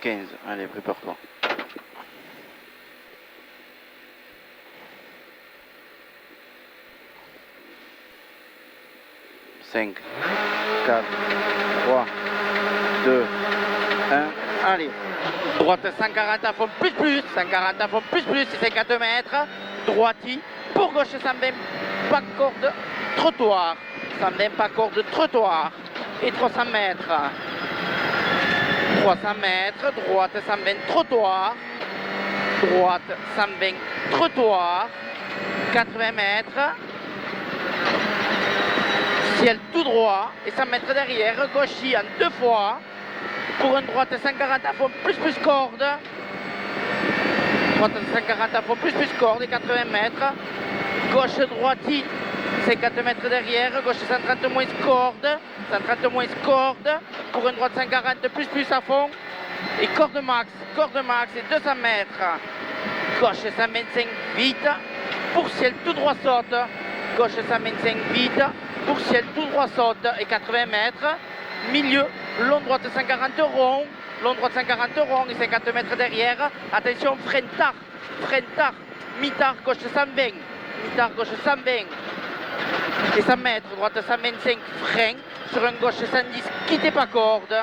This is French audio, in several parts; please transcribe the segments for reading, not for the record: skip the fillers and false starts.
15, allez, prépare-toi. 5, 4, 3, 2, 1, allez. Droite 140 à fond, plus, 140 à fond, plus, c'est 50 mètres. Droiti, pour gauche 120, pas corde, trottoir. 120, pas corde, trottoir. Et 300 mètres. 300 mètres, droite 120, trottoir. Droite 120, trottoir. 80 mètres. Ciel tout droit et 100 mètres derrière, gauchis en 2 fois. Pour une droite 140 à fond, plus corde. Droite 140 à fond, plus corde et 80 mètres. Gauche droiti, 50 mètres derrière, gauche 130 moins corde. 130 moins corde. Pour une droite 140, plus à fond. Et corde max et 200 mètres. Gauche 125 vite. Pour ciel tout droit saute. Gauche 125 vite. Pour ciel tout droit saute et 80 mètres. Milieu, long droite 140 rond. Long droite 140 rond et 50 mètres derrière. Attention, freine tard. Mi-tard, gauche 120. Mi-tard, gauche 120. Et 100 mètres, droite 125, frein. Sur un gauche 110, quittez pas corde.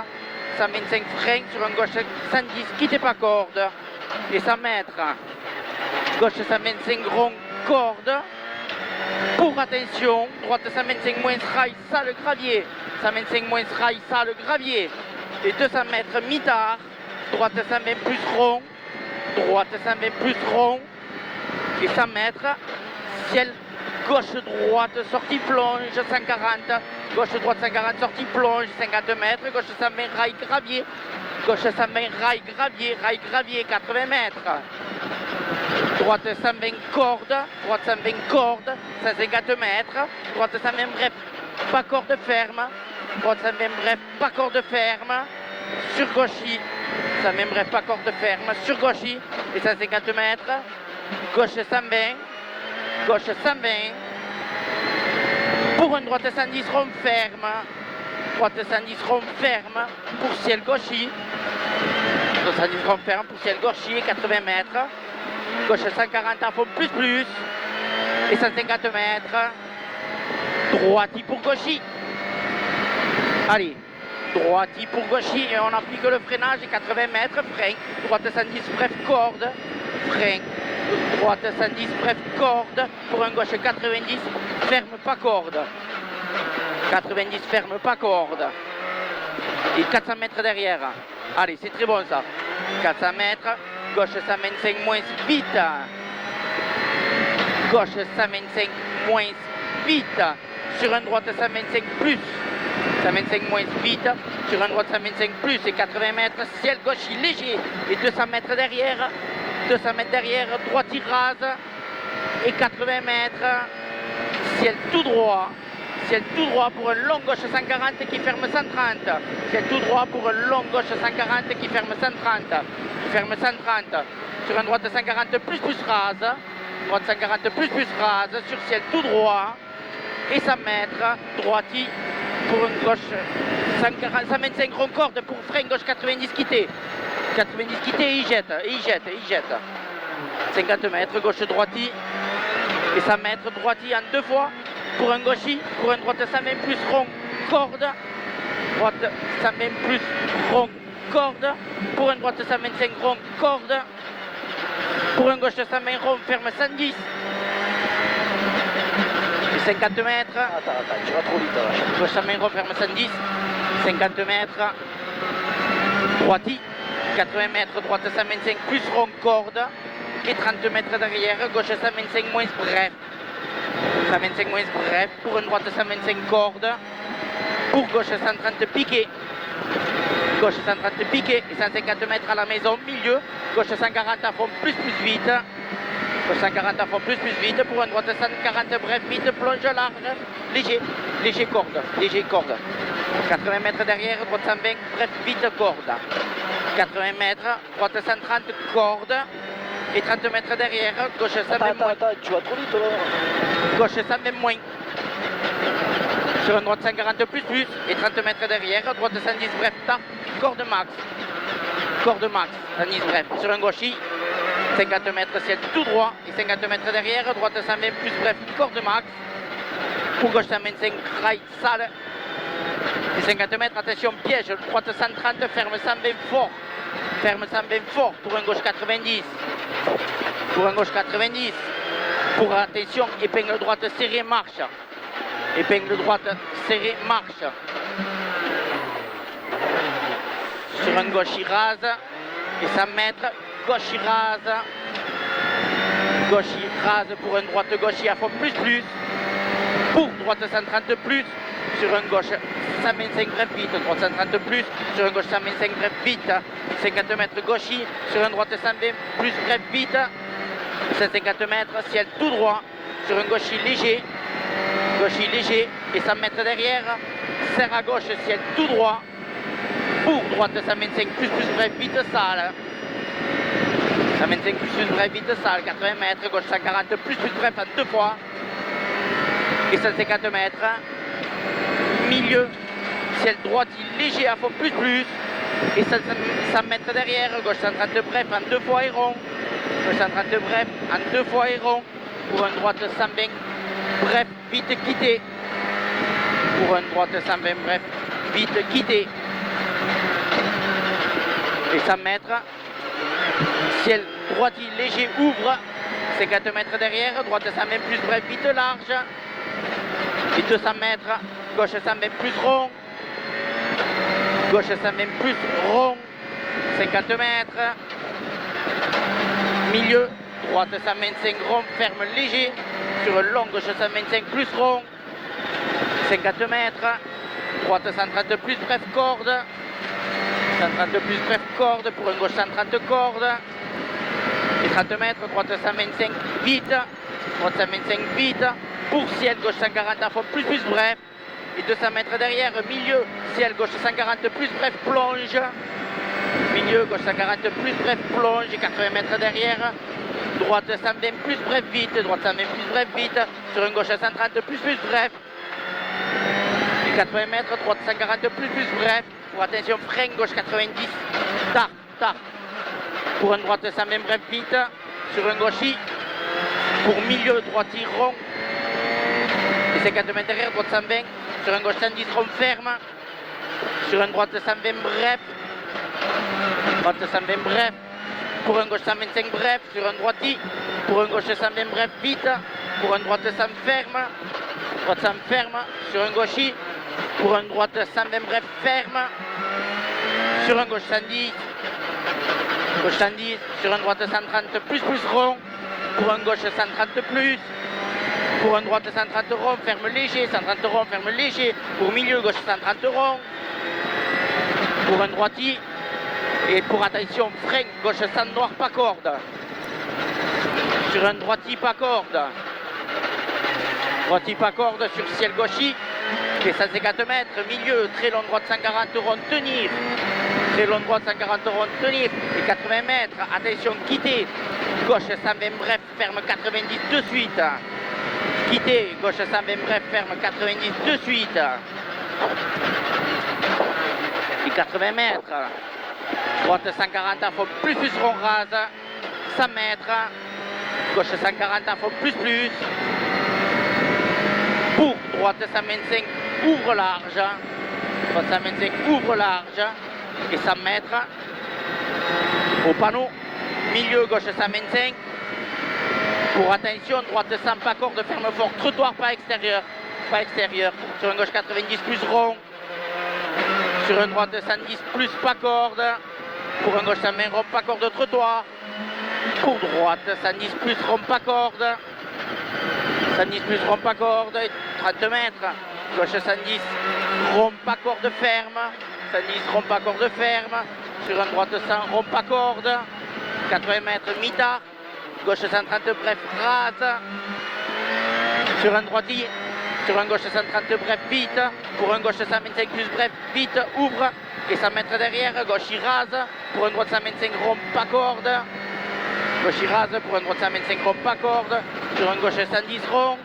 125 frein, sur un gauche 110, quittez pas corde. Et 100 mètres. Gauche 125 rond, corde. Pour attention, droite 125 moins rail, ça le gravier. 125 moins rail, ça le gravier. Et 200 mètres mi-tard. Droite 120 plus rond. Droite 120 plus rond. Et 100 mètres. Ciel gauche-droite, sortie plonge 140. Gauche-droite 140, sortie plonge 50 mètres. Gauche 120 rail gravier. Gauche 120 rail gravier 80 mètres. Droite 120 corde, droite 120 corde, 150 mètres. Droite 120 bref, pas corde ferme. Droite 120 bref, pas corde ferme. Sur gauchis, 120 bref, pas corde ferme. Sur gauchis, et 150 mètres. Gauche 120, gauche 120. Pour une droite 110 rond ferme. Droite 110 rond ferme. Pour ciel gauchis. 110 rond ferme pour ciel gauchis, 80 mètres. Gauche 140 à fond, plus, et 150 mètres. Droiti pour gauchis. Allez, droiti pour gauchis, et on applique le freinage, 80 mètres, frein. Droite 110, bref, corde, frein. Droite 110, bref, corde. Pour un gauche 90, ferme pas corde. 90, ferme pas corde. Et 400 mètres derrière. Allez, c'est très bon ça. 400 mètres. Gauche 125 moins vite. Gauche 125 moins vite. Sur un droite 125 plus. 125 moins vite. Sur un droite 125 plus et 80 mètres. Ciel gauche léger. Et 200 mètres derrière. 200 mètres derrière. Droite rase. Et 80 mètres. Ciel tout droit. Ciel tout droit pour un long gauche 140 qui ferme 130. Ciel tout droit pour un long gauche 140 qui ferme 130. Ferme 130. Sur un droite 140 plus rase. Droite 140 plus rase. Sur ciel tout droit. Et 100 mètres. Droiti pour une gauche 140, 125 rond corde pour frein gauche 90 quitté. 90 quitté et il jette. 50 mètres gauche droiti. Et 100 mètres droiti en 2 fois. Pour un gauchis, pour un droite 120 plus rond, corde. Droite 120 plus rond, corde. Pour un droite 125 rond, corde. Pour un gauche 120 rond, ferme 110. Et 50 mètres. Attends, tu vas trop vite là. Gauche 120 rond, ferme 110. 50 mètres. Droiti. 80 mètres, droite 125 plus rond, corde. Et 30 mètres derrière, gauche 125 moins bref. 125 moins bref, pour une droite 125 corde, pour gauche 130 piqué, gauche 130 piqué et 150 mètres à la maison, milieu, gauche 140 à fond plus vite, gauche 140 à fond plus vite, pour une droite 140 bref vite, plonge large, léger corde, 80 mètres derrière, droite 120 bref vite corde, 80 mètres, droite 130 corde, et 30 mètres derrière, gauche 120 moins. Attends, tu vas trop vite là. Gauche 120 moins. Sur une droite 140 plus et 30 mètres derrière, droite 110 bref tard, corde max. corde max, 110 bref. Sur un gauchy, 50 mètres ciel tout droit et 50 mètres derrière, droite 120 plus bref, corde max. Pour gauche 125, rail, sale. Et 50 mètres, attention, piège, droite 130, ferme 120 fort. Ferme 120 fort pour un gauche 90. Pour un gauche 90. Pour attention, épingle droite serrée, marche. Épingle droite serrée, marche. Sur un gauche, il rase. Et 100 mètres, gauche, il rase. Gauche, il rase pour un droite, gauche, il à fond plus. Pour droite 130 plus. Sur un gauche 125 bref vite, droite 130 plus, sur un gauche 125 bref vite, 50 mètres gauchy, sur un droite 120 plus bref vite, 150 mètres, ciel tout droit, sur un gauchy léger, et 100 mètres derrière, serre à gauche, ciel tout droit, pour droite 125 plus bref vite, sale, 125 plus bref vite, sale, 80 mètres, gauche 140 plus bref en deux fois, et 150 mètres, milieu, ciel droite léger à fond plus, et 100 mètres derrière, gauche 130 bref en deux fois et rond, gauche 130 bref en deux fois et rond, pour un droite 120 bref, vite quitté, pour un droite 120 bref, vite quitté, et 100 mètres, ciel droite léger ouvre, 50 mètres derrière, droite 120 plus bref, vite large, et 200 mètres, gauche 120 plus rond, gauche 120 plus rond, 50 mètres, milieu, droite 125 rond, ferme léger, sur long, gauche 125 plus rond, 50 mètres, droite 130 plus bref corde, 130 plus bref corde, pour un gauche 130 corde, et 30 mètres, droite 125 vite, droite 125 vite, pour ciel, gauche 140 à fond plus bref, et 200 mètres derrière, milieu, ciel, gauche 140 plus bref, plonge, milieu, gauche 140 plus bref, plonge, et 80 mètres derrière, droite 120 plus bref, vite, droite 120 plus bref, vite, sur un gauche 130 plus bref, et 80 mètres, droite 140 plus bref, pour attention, frein, gauche 90, tard, pour un droite 120 bref, vite, sur un gauchy, pour milieu, droite rond, et 50 mètres derrière, droite 120, sur un gauche 110 rond ferme, sur un droite 120 bref, droite 120 bref, pour un gauche 125 bref, sur un droiti, pour un gauche 120 bref vite, pour un droite 100 ferme, droite 100 ferme, sur un gauchy, pour un droite 120 bref ferme, sur un gauche 110, sur un droite 130 plus rond, pour un gauche 130 plus, pour un droite 130 rond, ferme léger, 130 rond, ferme léger, pour milieu gauche 130 rond, pour un droiti, et pour attention, frein, gauche 100 noir, pas corde, sur un droiti, pas corde, droiti, pas corde, sur ciel gauchy, et 150 mètres, milieu, très long droite 140 rond, tenir, très long droite 140 rond, tenir, et 80 mètres, attention, quitter, gauche 120 bref, ferme 90 de suite, quitter, gauche 120 bref, ferme 90 de suite, et 80 mètres, droite 140 à fond plus rond rase, 100 mètres, gauche 140 à fond plus, pour droite 125 ouvre large, droite 125 ouvre large, et 100 mètres, au panneau, milieu gauche 125, pour attention, droite 100 pas corde, ferme fort, trottoir pas extérieur, sur un gauche 90 plus rond, sur un droite 110 plus pas corde, pour un gauche 120 rond pas corde, trottoir, pour droite 110 plus rond pas corde, 110 plus rond pas corde, 30 mètres, gauche 110 rond pas corde ferme, 110 rond pas corde ferme, sur un droite 100 rond pas corde, 80 mètres mitard, gauche 130 bref rase, sur un droitier, sur un gauche 130 bref vite, pour un gauche 125 plus bref vite, ouvre, et 100 mètres derrière, gauche il rase, pour un droite 125 rond pas corde, gauche il rase, pour un droite 125 rond pas corde, sur un gauche 110 rond,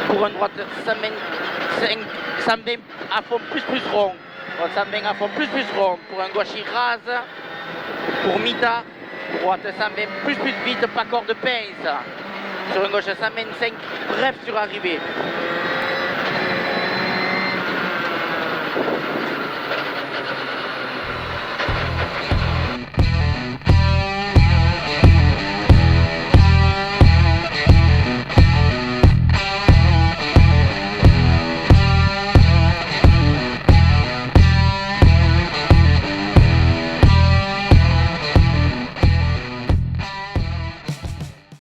pour un droite 120 à fond plus rond, Droite 120 à fond, plus rond. Pour un gauche, rase. Pour mi-tard. Droite 120, plus vite, pas corde pince. Sur un gauche 125, bref sur arrivée.